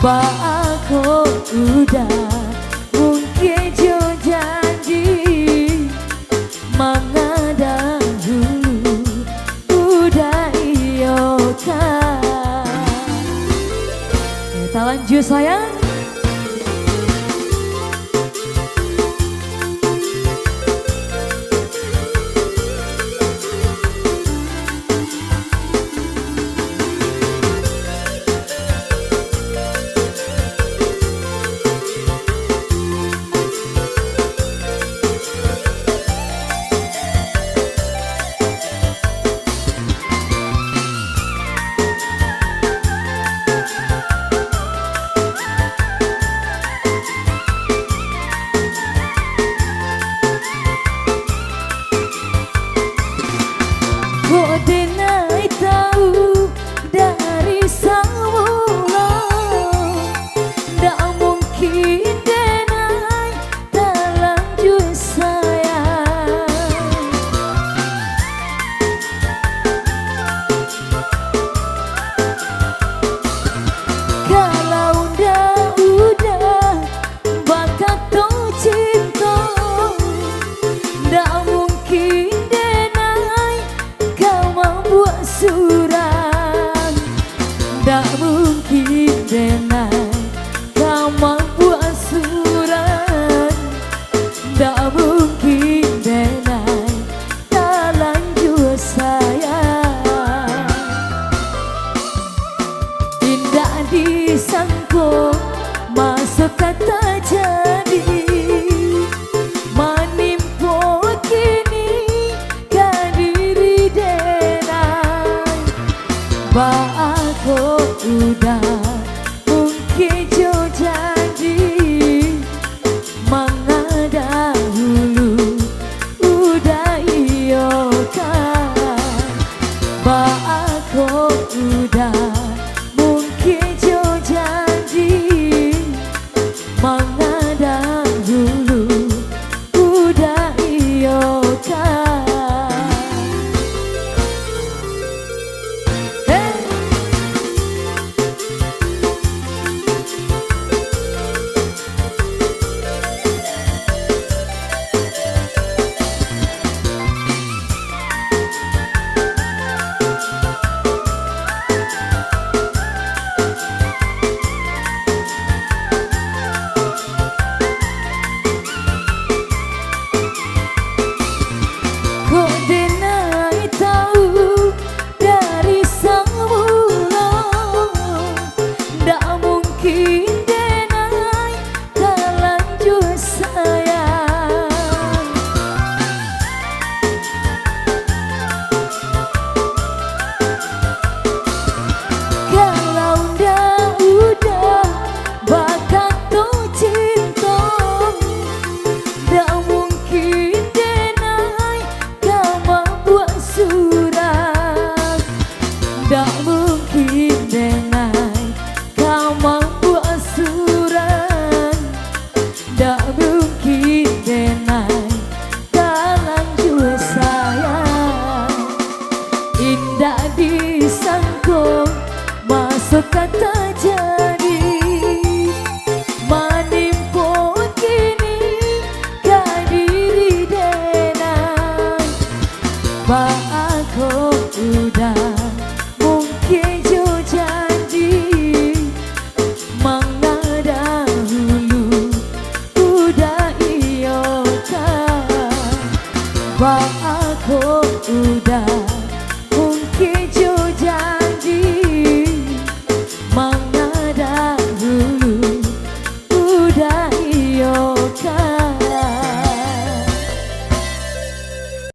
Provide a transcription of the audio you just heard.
Aku udah mungkin jo janji mengadang dulu udah iyo kan. Kita lanjut sayang. Denai tahu dari semula, ndak mungkin denai terlanjur sayang. Kalau udah bakat tu cinta, ndak mungkin buat surat, tak mungkin denai kau buat surat, tak mungkin denai tak lanjut sayang. Tidak disangka masuk kata jadi menimpa kini kadiri aku udah mungkin jo janji mengadang dulu udah iyo kan. Aku udah mungkin jo janji mengadang dulu udah iyo kan. Tak mungkin denai kau buat surat, tak mungkin denai tak lanjut sayang. Indah disangka masuk kata